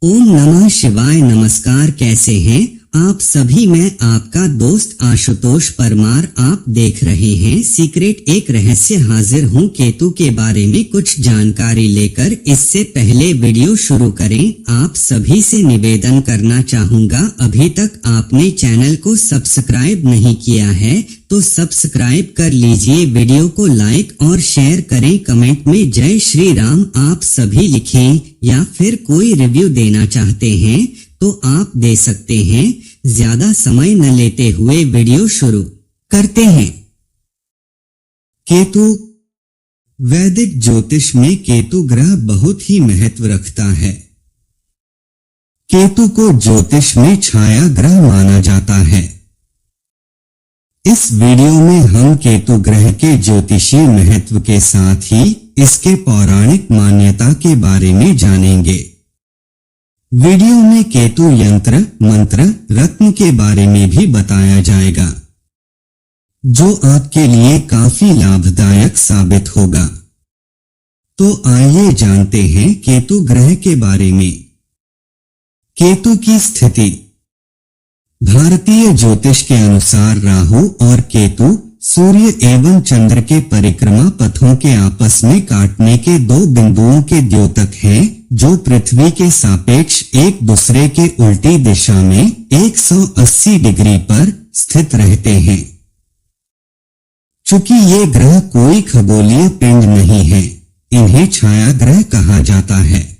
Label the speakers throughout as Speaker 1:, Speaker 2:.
Speaker 1: ओम नमः शिवाय। नमस्कार, कैसे हैं आप सभी। मैं आपका दोस्त आशुतोष परमार। आप देख रहे हैं सीक्रेट। एक रहस्य हाजिर हूँ केतु के बारे में कुछ जानकारी लेकर। इससे पहले वीडियो शुरू करें, आप सभी से निवेदन करना चाहूँगा, अभी तक आपने चैनल को सब्सक्राइब नहीं किया है तो सब्सक्राइब कर लीजिए। वीडियो को लाइक और शेयर करें। कमेंट में जय श्री राम आप सभी लिखें, या फिर कोई रिव्यू देना चाहते हैं तो आप दे सकते हैं। ज्यादा समय न लेते हुए वीडियो शुरू करते हैं। केतु। वैदिक ज्योतिष में केतु ग्रह बहुत ही महत्व रखता है। केतु को ज्योतिष में छाया ग्रह माना जाता है। इस वीडियो में हम केतु ग्रह के ज्योतिषीय महत्व के साथ ही इसके पौराणिक मान्यता के बारे में जानेंगे। वीडियो में केतु यंत्र, मंत्र, रत्न के बारे में भी बताया जाएगा, जो आपके लिए काफी लाभदायक साबित होगा। तो आइए जानते हैं केतु ग्रह के बारे में। केतु की स्थिति। भारतीय ज्योतिष के अनुसार राहु और केतु सूर्य एवं चंद्र के परिक्रमा पथों के आपस में काटने के दो बिंदुओं के द्योतक हैं, जो पृथ्वी के सापेक्ष एक दूसरे के उल्टी दिशा में 180 डिग्री पर स्थित रहते हैं। चूंकि ये ग्रह कोई खगोलीय पिंड नहीं है, इन्हें छाया ग्रह कहा जाता है।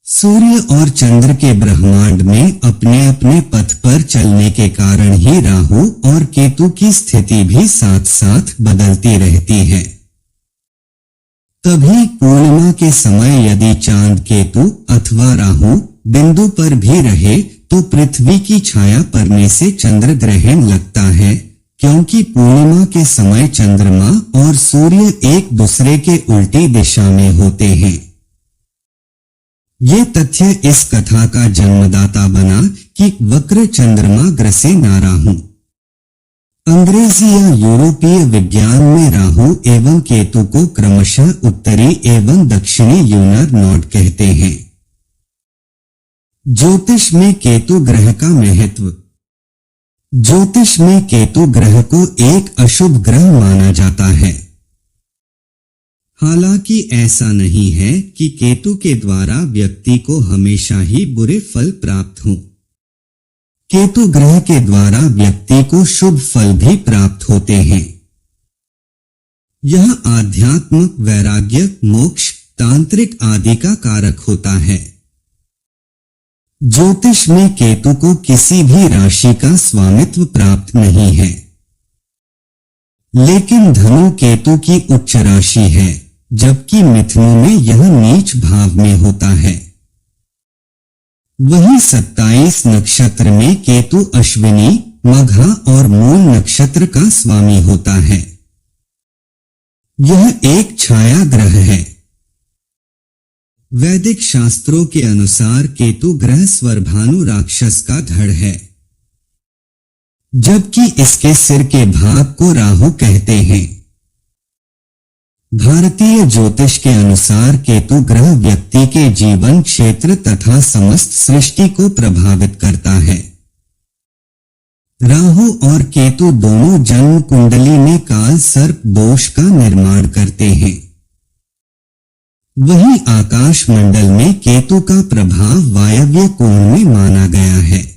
Speaker 1: सूर्य और चंद्र के ब्रह्मांड में अपने अपने पथ पर चलने के कारण ही राहु और केतु की स्थिति भी साथ साथ बदलती रहती है। तभी पूर्णिमा के समय यदि चांद केतु अथवा राहु बिंदु पर भी रहे तो पृथ्वी की छाया पड़ने से चंद्र ग्रहण लगता है, क्योंकि पूर्णिमा के समय चंद्रमा और सूर्य एक दूसरे के उल्टी दिशा में होते हैं। ये तथ्य इस कथा का जन्मदाता बना कि वक्र चंद्रमा ग्रसे ना राहु। अंग्रेजी या यूरोपीय विज्ञान में राहु एवं केतु को क्रमशः उत्तरी एवं दक्षिणी ल्यूनर नोड कहते हैं। ज्योतिष में केतु ग्रह का महत्व। ज्योतिष में केतु ग्रह को एक अशुभ ग्रह माना जाता है। हालांकि ऐसा नहीं है कि केतु के द्वारा व्यक्ति को हमेशा ही बुरे फल प्राप्त हों। केतु ग्रह के द्वारा व्यक्ति को शुभ फल भी प्राप्त होते हैं। यह आध्यात्म, वैराग्य, मोक्ष, तांत्रिक आदि का कारक होता है। ज्योतिष में केतु को किसी भी राशि का स्वामित्व प्राप्त नहीं है, लेकिन धनु केतु की उच्च राशि है, जबकि मिथुन में यह नीच भाव में होता है। वहीं 27 नक्षत्र में केतु अश्विनी, मघा और मूल नक्षत्र का स्वामी होता है। यह एक छाया ग्रह है। वैदिक शास्त्रों के अनुसार केतु ग्रह स्वरभानु राक्षस का धड़ है, जबकि इसके सिर के भाग को राहु कहते हैं। भारतीय ज्योतिष के अनुसार केतु ग्रह व्यक्ति के जीवन क्षेत्र तथा समस्त सृष्टि को प्रभावित करता है। राहु और केतु दोनों जन्म कुंडली में काल सर्प दोष का निर्माण करते हैं। वहीं आकाश मंडल में केतु का प्रभाव वायव्य कोण में माना गया है।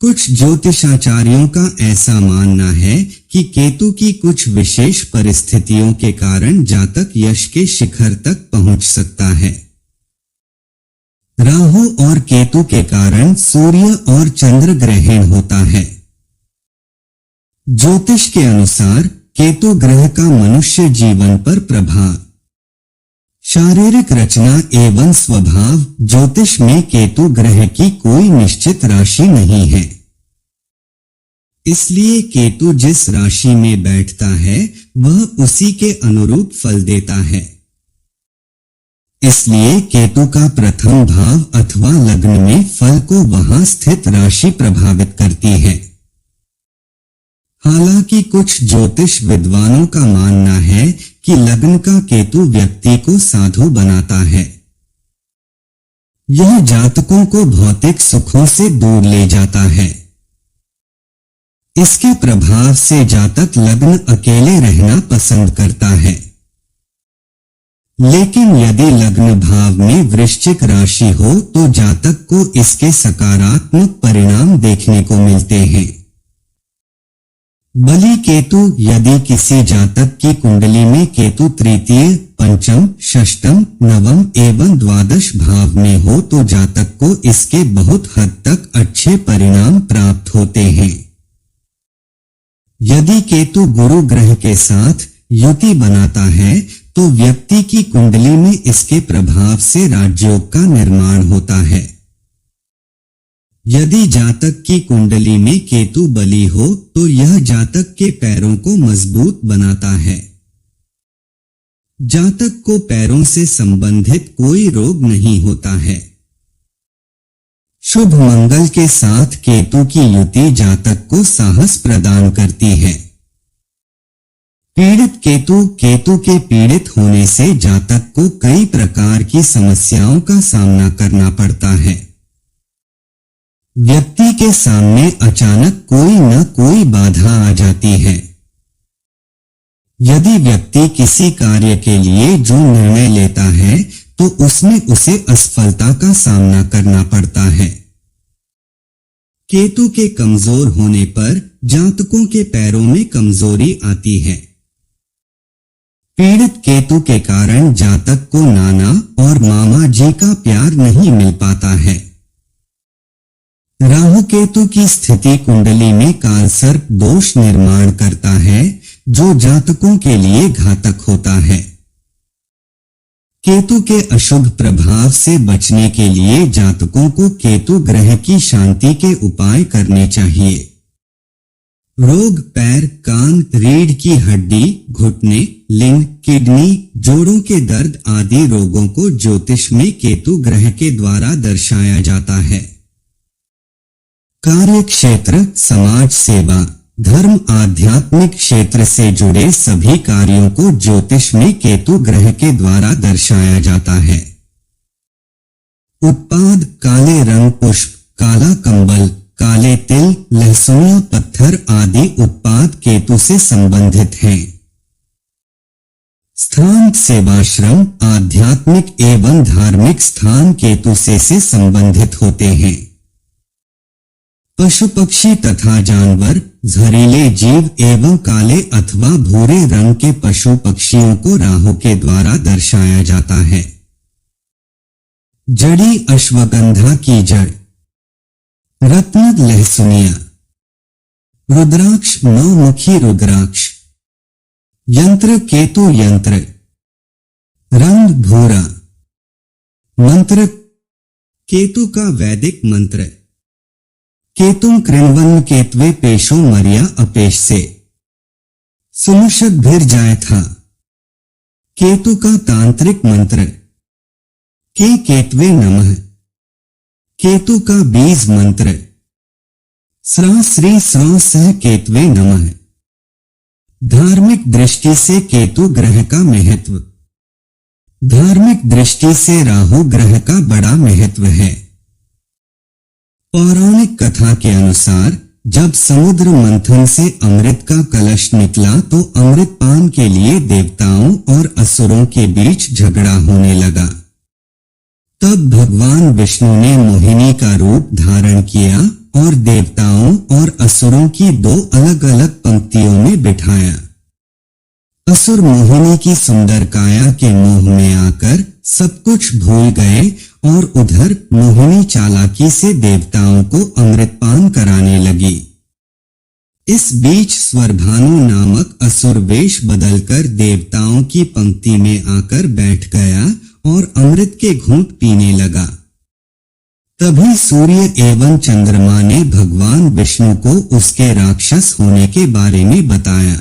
Speaker 1: कुछ ज्योतिषाचार्यों का ऐसा मानना है कि केतु की कुछ विशेष परिस्थितियों के कारण जातक यश के शिखर तक पहुंच सकता है। राहु और केतु के कारण सूर्य और चंद्र ग्रहण होता है। ज्योतिष के अनुसार केतु ग्रह का मनुष्य जीवन पर प्रभाव। शारीरिक रचना एवं स्वभाव। ज्योतिष में केतु ग्रह की कोई निश्चित राशि नहीं है, इसलिए केतु जिस राशि में बैठता है वह उसी के अनुरूप फल देता है। इसलिए केतु का प्रथम भाव अथवा लग्न में फल को वहां स्थित राशि प्रभावित करती है। हालांकि कुछ ज्योतिष विद्वानों का मानना है कि लग्न का केतु व्यक्ति को साधु बनाता है। यह जातकों को भौतिक सुखों से दूर ले जाता है। इसके प्रभाव से जातक लग्न अकेले रहना पसंद करता है। लेकिन यदि लग्न भाव में वृश्चिक राशि हो तो जातक को इसके सकारात्मक परिणाम देखने को मिलते हैं। बली केतु, यदि किसी जातक की कुंडली में केतु तृतीय, पंचम, षष्ठम, नवम एवं द्वादश भाव में हो तो जातक को इसके बहुत हद तक अच्छे परिणाम प्राप्त होते हैं। यदि केतु गुरु ग्रह के साथ युति बनाता है तो व्यक्ति की कुंडली में इसके प्रभाव से राजयोग का निर्माण होता है। यदि जातक की कुंडली में केतु बली हो तो यह जातक के पैरों को मजबूत बनाता है। जातक को पैरों से संबंधित कोई रोग नहीं होता है। शुभ मंगल के साथ केतु की युति जातक को साहस प्रदान करती है। पीड़ित केतु, केतु के पीड़ित होने से जातक को कई प्रकार की समस्याओं का सामना करना पड़ता है। व्यक्ति के सामने अचानक कोई न कोई बाधा आ जाती है। यदि व्यक्ति किसी कार्य के लिए जो निर्णय लेता है तो उसमें उसे असफलता का सामना करना पड़ता है। केतु के कमजोर होने पर जातकों के पैरों में कमजोरी आती है। पीड़ित केतु के कारण जातक को नाना और मामा जी का प्यार नहीं मिल पाता है। राहु केतु की स्थिति कुंडली में कालसर्प दोष निर्माण करता है जो जातकों के लिए घातक होता है। केतु के अशुभ प्रभाव से बचने के लिए जातकों को केतु ग्रह की शांति के उपाय करने चाहिए। रोग पैर, कान, रीढ़ की हड्डी, घुटने, लिंग, किडनी, जोड़ों के दर्द आदि रोगों को ज्योतिष में केतु ग्रह के द्वारा दर्शाया जाता है। कार्य क्षेत्र, समाज सेवा, धर्म, आध्यात्मिक क्षेत्र से जुड़े सभी कार्यों को ज्योतिष में केतु ग्रह के द्वारा दर्शाया जाता है। उत्पाद, काले रंग पुष्प, काला कंबल, काले तिल, लहसुनिया पत्थर आदि उत्पाद केतु से संबंधित हैं। स्थान, सेवाश्रम, आध्यात्मिक एवं धार्मिक स्थान केतु से संबंधित होते हैं। पशु पक्षी तथा जानवर, जहरीले जीव एवं काले अथवा भूरे रंग के पशु पक्षियों को राहु के द्वारा दर्शाया जाता है। जड़ी, अश्वगंधा की जड़, रत्न, लहसुनिया, रुद्राक्ष, नौमुखी रुद्राक्ष, यंत्र, केतु यंत्र, रंग भूरा, मंत्र, केतु का वैदिक मंत्र, केतुम कृण्वन केतवे पेशो मरिया अपेश से सुमुषद भिर जाए था। केतु का तांत्रिक मंत्र, के केतवे नमः, केतु का बीज मंत्र, स्रा श्री स्रा सह केतवे नमः। धार्मिक दृष्टि से केतु ग्रह का महत्व। धार्मिक दृष्टि से राहु ग्रह का बड़ा महत्व है। पौराणिक कथा के अनुसार जब समुद्र मंथन से अमृत का कलश निकला तो अमृत पान के लिए देवताओं और असुरों के बीच झगड़ा होने लगा। तब भगवान विष्णु ने मोहिनी का रूप धारण किया और देवताओं और असुरों की दो अलग अलग पंक्तियों में बिठाया। असुर मोहिनी की सुंदर काया के मोह में आकर सब कुछ भूल गए और उधर मोहिनी चालाकी से देवताओं को अमृतपान कराने लगी। इस बीच स्वरभानु नामक असुर वेश बदलकर देवताओं की पंक्ति में आकर बैठ गया और अमृत के घूंट पीने लगा। तभी सूर्य एवं चंद्रमा ने भगवान विष्णु को उसके राक्षस होने के बारे में बताया।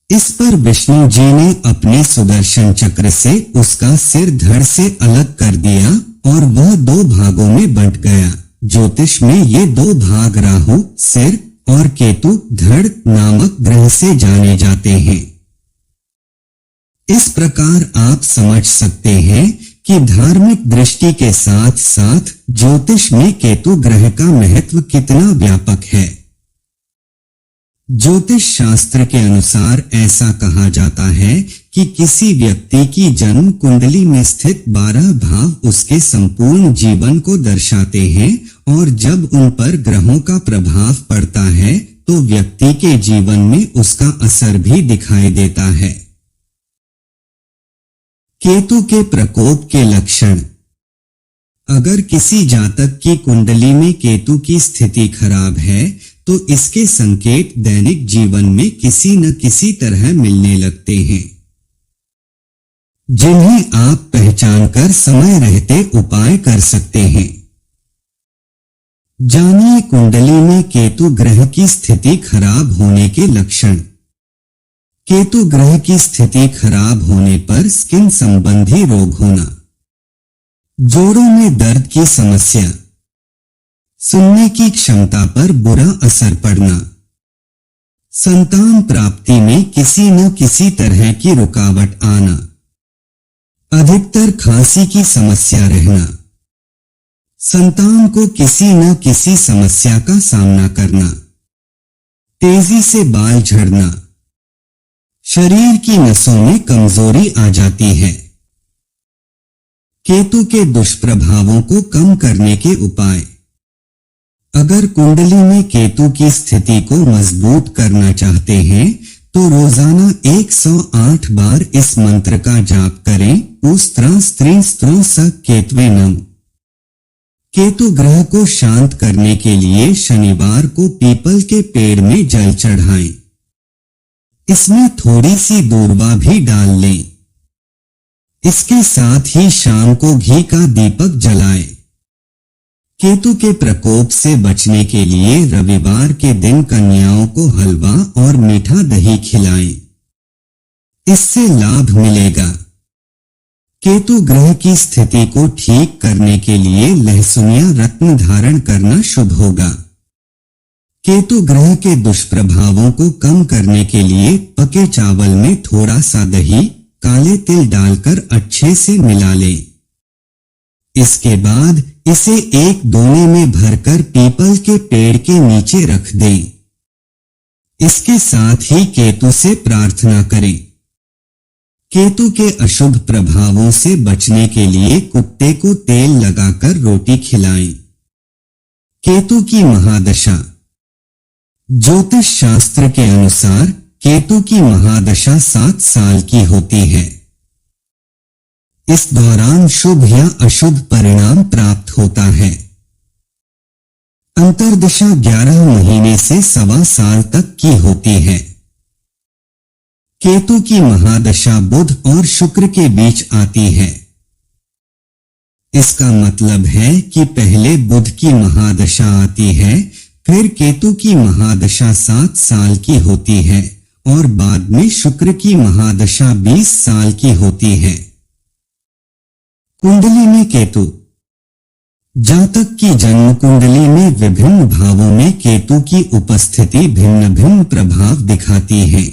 Speaker 1: इस पर विष्णु जी ने अपने सुदर्शन चक्र से उसका सिर धड़ से अलग कर दिया और वह दो भागों में बंट गया। ज्योतिष में ये दो भाग राहु सिर और केतु धड़ नामक ग्रह से जाने जाते हैं। इस प्रकार आप समझ सकते हैं कि धार्मिक दृष्टि के साथ साथ ज्योतिष में केतु ग्रह का महत्व कितना व्यापक है। ज्योतिष शास्त्र के अनुसार ऐसा कहा जाता है कि किसी व्यक्ति की जन्म कुंडली में स्थित 12 भाव उसके संपूर्ण जीवन को दर्शाते हैं और जब उन पर ग्रहों का प्रभाव पड़ता है तो व्यक्ति के जीवन में उसका असर भी दिखाई देता है। केतु के प्रकोप के लक्षण। अगर किसी जातक की कुंडली में केतु की स्थिति खराब है तो इसके संकेत दैनिक जीवन में किसी न किसी तरह मिलने लगते हैं, जिन्हें आप पहचानकर समय रहते उपाय कर सकते हैं। जानिए कुंडली में केतु ग्रह की स्थिति खराब होने के लक्षण। केतु ग्रह की स्थिति खराब होने पर स्किन संबंधी रोग होना, जोड़ों में दर्द की समस्या, सुनने की क्षमता पर बुरा असर पड़ना, संतान प्राप्ति में किसी न किसी तरह की रुकावट आना, अधिकतर खांसी की समस्या रहना, संतान को किसी न किसी समस्या का सामना करना, तेजी से बाल झड़ना, शरीर की नसों में कमजोरी आ जाती है। केतु के दुष्प्रभावों को कम करने के उपाय। अगर कुंडली में केतु की स्थिति को मजबूत करना चाहते हैं तो रोजाना 108 बार इस मंत्र का जाप करें। उस्त्रा स्त्री स्त्रो स केतवे नम। केतु ग्रह को शांत करने के लिए शनिवार को पीपल के पेड़ में जल चढ़ाएं। इसमें थोड़ी सी दूर्वा भी डाल लें। इसके साथ ही शाम को घी का दीपक जलाएं। केतु के प्रकोप से बचने के लिए रविवार के दिन कन्याओं को हलवा और मीठा दही खिलाएं। इससे लाभ मिलेगा। केतु ग्रह की स्थिति को ठीक करने के लिए लहसुनिया रत्न धारण करना शुभ होगा। केतु ग्रह के दुष्प्रभावों को कम करने के लिए पके चावल में थोड़ा सा दही, काले तिल डालकर अच्छे से मिला लें। इसके बाद इसे एक दोने में भरकर पीपल के पेड़ के नीचे रख दें। इसके साथ ही केतु से प्रार्थना करें। केतु के अशुभ प्रभावों से बचने के लिए कुत्ते को तेल लगाकर रोटी खिलाएं। केतु की महादशा। ज्योतिष शास्त्र के अनुसार केतु की महादशा 7 साल की होती है। इस दौरान शुभ या अशुभ परिणाम प्राप्त होता है। अंतर्दशा 11 महीने से 1.25 साल तक की होती है। केतु की महादशा बुध और शुक्र के बीच आती है। इसका मतलब है कि पहले बुध की महादशा आती है, फिर केतु की महादशा 7 साल की होती है और बाद में शुक्र की महादशा 20 साल की होती है। कुंडली में केतु। जातक की जन्म कुंडली में विभिन्न भावों में केतु की उपस्थिति भिन्न भिन्न प्रभाव दिखाती है।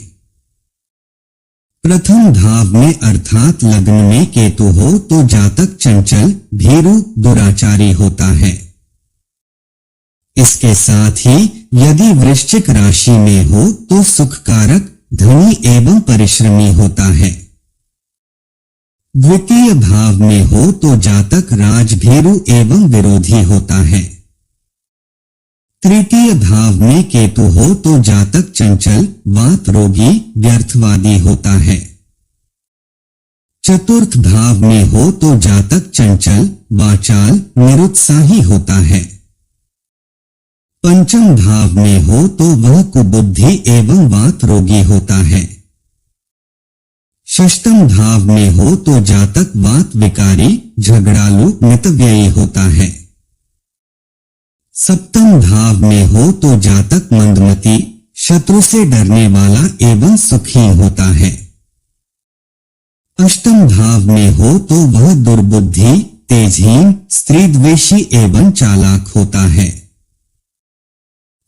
Speaker 1: प्रथम भाव में अर्थात लग्न में केतु हो तो जातक चंचल, भीरू, दुराचारी होता है। इसके साथ ही यदि वृश्चिक राशि में हो तो सुखकारक, धनी एवं परिश्रमी होता है। द्वितीय भाव में हो तो जातक राजभीरू एवं विरोधी होता है। तृतीय भाव में केतु हो तो जातक चंचल, वात रोगी, व्यर्थवादी होता है। चतुर्थ भाव में हो तो जातक चंचल, वाचाल, निरुत्साही होता है। पंचम भाव में हो तो वह कुबुद्धि एवं वात रोगी होता है। षष्ठम भाव में हो तो जातक वात विकारी, झगड़ालू, मितव्ययी होता है। सप्तम भाव में हो तो जातक मंदमती, शत्रु से डरने वाला एवं सुखी होता है। अष्टम भाव में हो तो वह दुर्बुद्धि, तेजहीन, स्त्रीद्वेषी एवं चालाक होता है।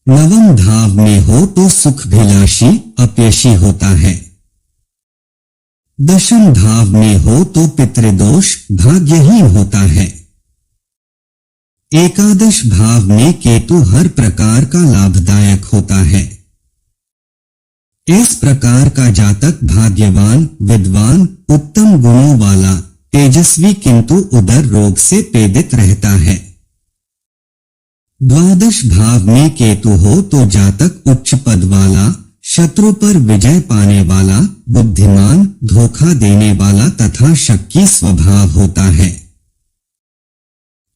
Speaker 1: नवम भाव में हो तो सुखभिलाषी, अपयशी होता है। दशम भाव में हो तो पितृदोष भाग्यहीन होता है। एकादश भाव में केतु हर प्रकार का लाभदायक होता है। इस प्रकार का जातक भाग्यवान, विद्वान, उत्तम गुणों वाला, तेजस्वी किंतु उदर रोग से पीड़ित रहता है। द्वादश भाव में केतु हो तो जातक उच्च पद वाला, शत्रु पर विजय पाने वाला, बुद्धिमान, धोखा देने वाला तथा शक्की स्वभाव होता है।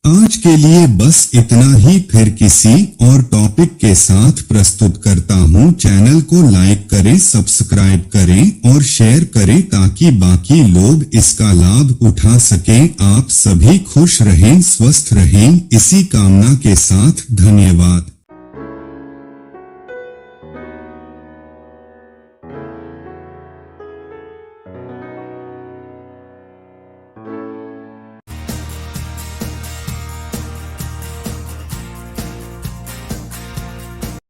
Speaker 2: आज के लिए बस इतना ही, फिर किसी और टॉपिक के साथ प्रस्तुत करता हूँ। चैनल को लाइक करें, सब्सक्राइब करें और शेयर करें ताकि बाकी लोग इसका लाभ उठा सकें। आप सभी खुश रहें, स्वस्थ रहें, इसी कामना के साथ धन्यवाद।